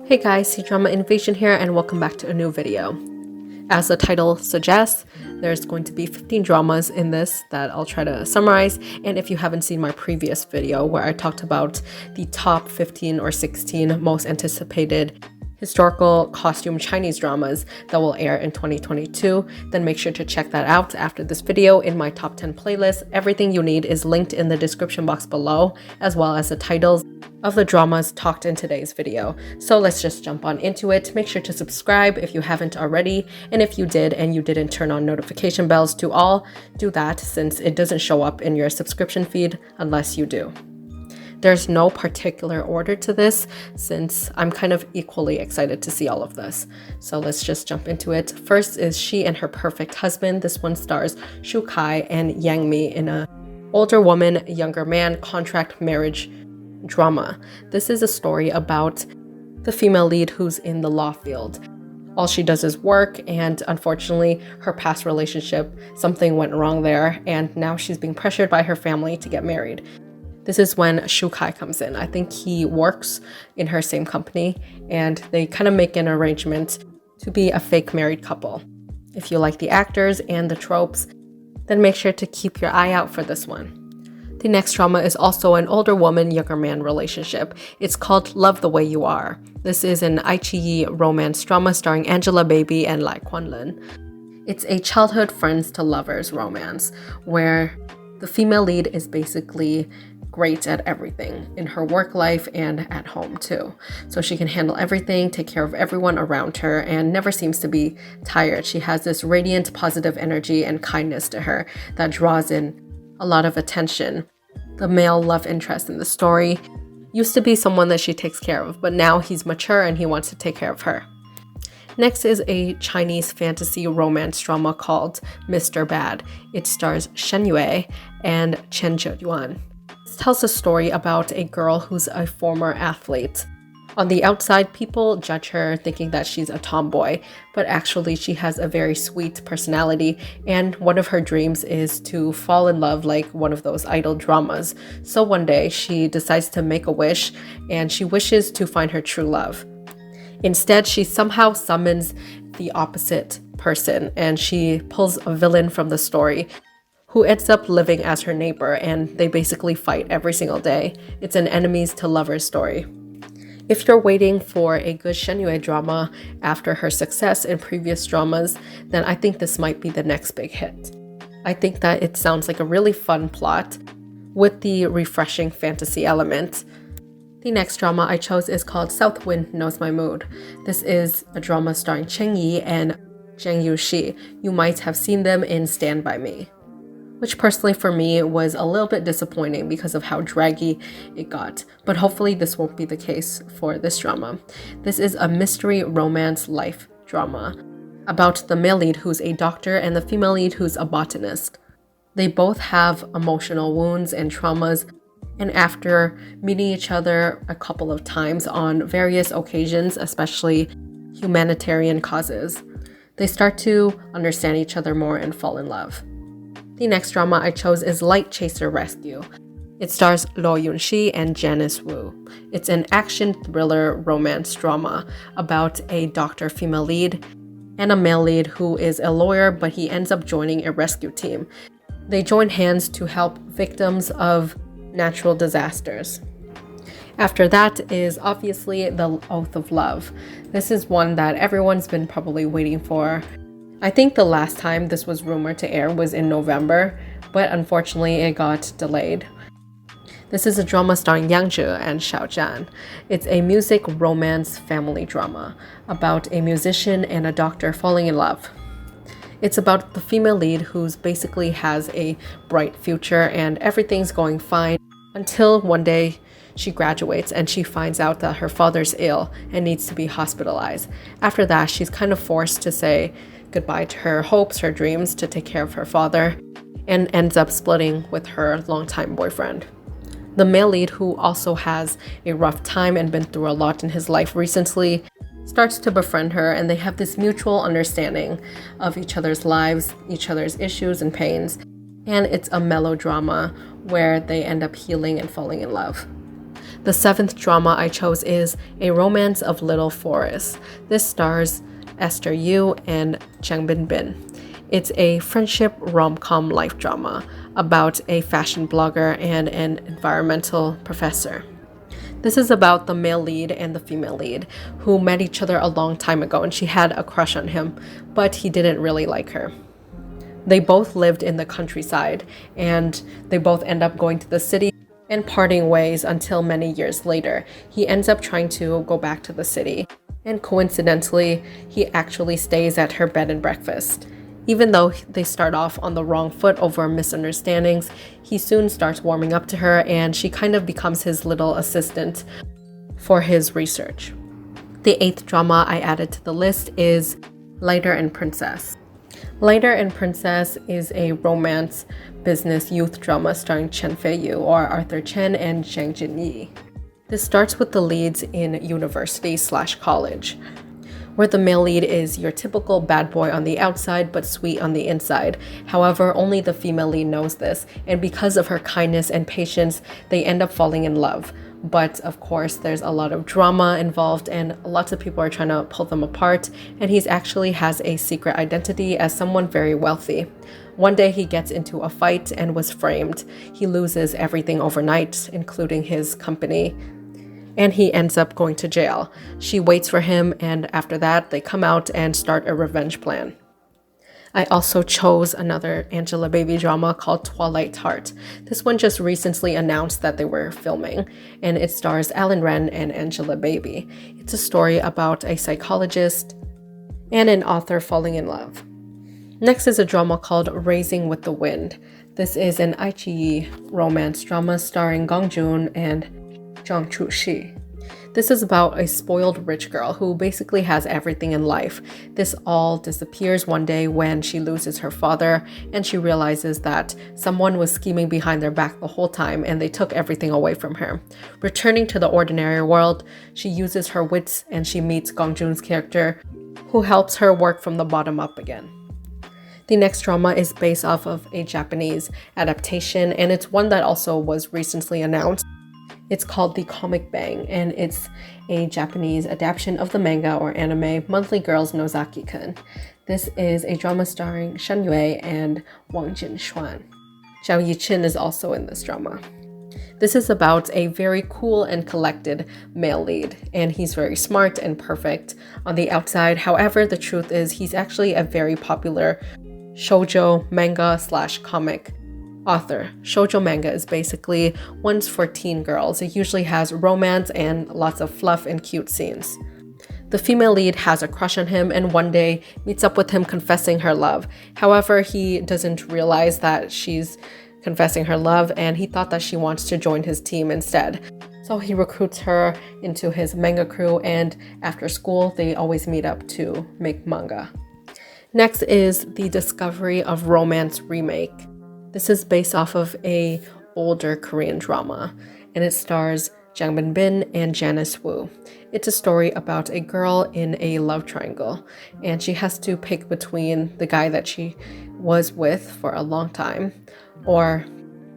Hey guys, Cdrama Invasion here and welcome back to a new video. As the title suggests, there's going to be 15 dramas in this that I'll try to summarize, and if you haven't seen my previous video where I talked about the top 15 or 16 most anticipated historical costume Chinese dramas that will air in 2022, then make sure to check that out after this video in my top 10 playlist. Everything you need is linked in the description box below, as well as the titles of the dramas talked in today's video. So let's just jump on into it. Make sure to subscribe if you haven't already, and if you did and you didn't turn on notification bells to all, do that since it doesn't show up in your subscription feed unless you do. There's no particular order to this since I'm kind of equally excited to see all of this. So let's just jump into it. First is She and Her Perfect Husband. This one stars Shu Kai and Yang Mi in a older woman, younger man contract marriage drama. This is a story about the female lead who's in the law field. All she does is work, and unfortunately her past relationship, something went wrong there, and now she's being pressured by her family to get married. This is when Shu Kai comes in. I think he works in her same company, and they kind of make an arrangement to be a fake married couple. If you like the actors and the tropes, then make sure to keep your eye out for this one. The next drama is also an older woman, younger man relationship. It's called Love the Way You Are. This is an iQIYI romance drama starring Angela Baby and Lai Kwanlin. It's a childhood friends to lovers romance where the female lead is basically great at everything in her work life and at home too. So she can handle everything, take care of everyone around her, and never seems to be tired. She has this radiant positive energy and kindness to her that draws in a lot of attention. The male love interest in the story used to be someone that she takes care of, but now he's mature and he wants to take care of her. Next is a Chinese fantasy romance drama called Mr. Bad. It stars Shen Yue and Chen Zheyuan. This tells a story about a girl who's a former athlete. On the outside, people judge her thinking that she's a tomboy, but actually she has a very sweet personality, and one of her dreams is to fall in love like one of those idol dramas. So one day she decides to make a wish, and she wishes to find her true love. Instead, she somehow summons the opposite person, and she pulls a villain from the story who ends up living as her neighbor, and they basically fight every single day. It's an enemies to lovers story. If you're waiting for a good Shen Yue drama after her success in previous dramas, then I think this might be the next big hit. I think that it sounds like a really fun plot with the refreshing fantasy element. The next drama I chose is called South Wind Knows My Mood. This is a drama starring Cheng Yi and Zhang Yuxi. You might have seen them in Stand By Me, which personally for me was a little bit disappointing because of how draggy it got. But hopefully this won't be the case for this drama. This is a mystery romance life drama about the male lead who's a doctor and the female lead who's a botanist. They both have emotional wounds and traumas, and after meeting each other a couple of times on various occasions, especially humanitarian causes, they start to understand each other more and fall in love. The next drama I chose is Light Chaser Rescue. It stars Luo Yunxi and Janice Wu. It's an action thriller romance drama about a doctor female lead and a male lead who is a lawyer, but he ends up joining a rescue team. They join hands to help victims of natural disasters. After that is obviously The Oath of Love. This is one that everyone's been probably waiting for. I think the last time this was rumored to air was in November, but unfortunately it got delayed. This is a drama starring Yang Zhe and Xiao Zhan. It's a music romance family drama about a musician and a doctor falling in love. It's about the female lead who's basically has a bright future and everything's going fine until one day she graduates and she finds out that her father's ill and needs to be hospitalized. After that, she's kind of forced to say goodbye to her hopes, her dreams to take care of her father, and ends up splitting with her longtime boyfriend. The male lead, who also has a rough time and been through a lot in his life recently, starts to befriend her, and they have this mutual understanding of each other's lives, each other's issues and pains, and it's a melodrama where they end up healing and falling in love. The seventh drama I chose is A Romance of Little Forest. This stars Esther Yu and Chang Bin. It's a friendship rom-com life drama about a fashion blogger and an environmental professor. This is about the male lead and the female lead who met each other a long time ago, and she had a crush on him, but he didn't really like her. They both lived in the countryside, and they both end up going to the city and parting ways until many years later. He ends up trying to go back to the city, and coincidentally, he actually stays at her bed and breakfast. Even though they start off on the wrong foot over misunderstandings, he soon starts warming up to her, and she kind of becomes his little assistant for his research. The eighth drama I added to the list is Lighter and Princess. Lighter and Princess is a romance business youth drama starring Chen Feiyu, or Arthur Chen, and Zhang Jinyi. This starts with the leads in university/college, where the male lead is your typical bad boy on the outside but sweet on the inside. However, only the female lead knows this, and because of her kindness and patience, they end up falling in love. But of course, there's a lot of drama involved, and lots of people are trying to pull them apart, and he actually has a secret identity as someone very wealthy. One day he gets into a fight and was framed. He loses everything overnight, including his company, and he ends up going to jail. She waits for him, and after that, they come out and start a revenge plan. I also chose another Angelababy drama called Twilight Heart. This one just recently announced that they were filming, and it stars Alan Ren and Angelababy. It's a story about a psychologist and an author falling in love. Next is a drama called Raising with the Wind. This is an iQIYI romance drama starring Gong Joon and Zhang Chuxi. This is about a spoiled rich girl who basically has everything in life. This all disappears one day when she loses her father, and she realizes that someone was scheming behind their back the whole time, and they took everything away from her. Returning to the ordinary world, she uses her wits, and she meets Gong Joon's character, who helps her work from the bottom up again. The next drama is based off of a Japanese adaptation, and it's one that also was recently announced. It's called The Comic Bang, and it's a Japanese adaptation of the manga or anime Monthly Girls Nozaki-kun. This is a drama starring Shen Yue and Wang Jinshuan. Zhao Yiqin is also in this drama. This is about a very cool and collected male lead, and he's very smart and perfect on the outside. However, the truth is he's actually a very popular shoujo manga/comic author. Shoujo manga is basically ones for teen girls. It usually has romance and lots of fluff and cute scenes. The female lead has a crush on him and one day meets up with him confessing her love. However, he doesn't realize that she's confessing her love, and he thought that she wants to join his team instead. So he recruits her into his manga crew, and after school, they always meet up to make manga. Next is The Discovery of Romance remake. This is based off of a older Korean drama, and it stars Jang Bin and Janice Wu. It's a story about a girl in a love triangle, and she has to pick between the guy that she was with for a long time, or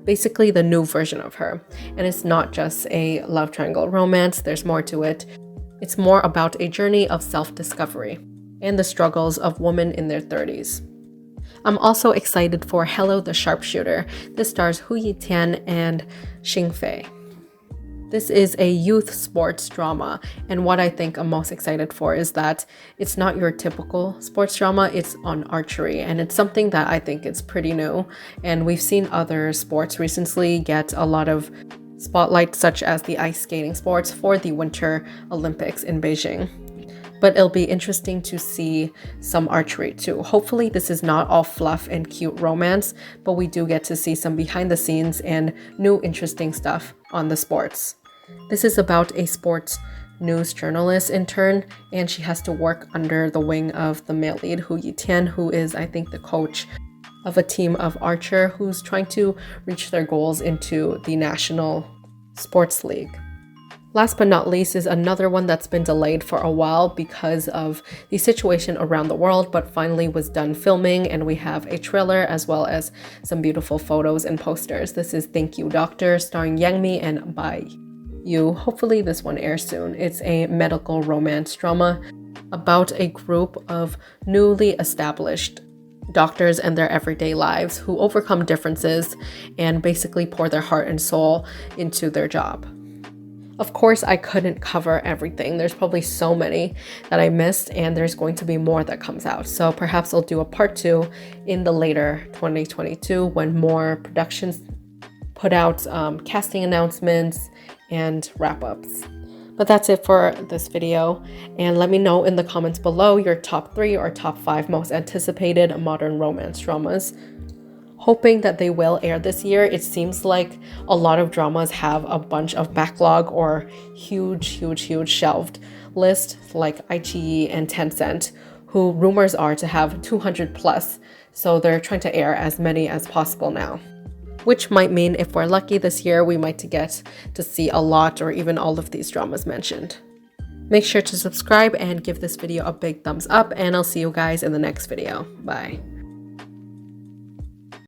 basically the new version of her. And it's not just a love triangle romance, there's more to it. It's more about a journey of self-discovery and the struggles of women in their 30s. I'm also excited for Hello the Sharpshooter. This stars Hu Yitian and Xing Fei. This is a youth sports drama, and what I think I'm most excited for is that it's not your typical sports drama, it's on archery, and it's something that I think is pretty new, and we've seen other sports recently get a lot of spotlight, such as the ice skating sports for the Winter Olympics in Beijing. But it'll be interesting to see some archery too. Hopefully this is not all fluff and cute romance, but we do get to see some behind the scenes and new interesting stuff on the sports. This is about a sports news journalist intern, and she has to work under the wing of the male lead, Hu Yitian, who is, I think, the coach of a team of archer who's trying to reach their goals into the National Sports League. Last but not least is another one that's been delayed for a while because of the situation around the world, but finally was done filming, and we have a trailer as well as some beautiful photos and posters. This is Thank You Doctor, starring Yang Mi and Bai. you. Hopefully this one airs soon. It's a medical romance drama about a group of newly established doctors and their everyday lives who overcome differences and basically pour their heart and soul into their job. Of course, I couldn't cover everything. There's probably so many that I missed, and there's going to be more that comes out. So perhaps I'll do a part 2 in the later 2022 when more productions put out casting announcements and wrap-ups. But that's it for this video, and let me know in the comments below your top 3 or top 5 most anticipated modern romance dramas. Hoping that they will air this year. It seems like a lot of dramas have a bunch of backlog or huge shelved list, like iQIYI and Tencent, who rumors are to have 200 plus, so they're trying to air as many as possible now. Which might mean if we're lucky this year, we might get to see a lot or even all of these dramas mentioned. Make sure to subscribe and give this video a big thumbs up, and I'll see you guys in the next video. Bye.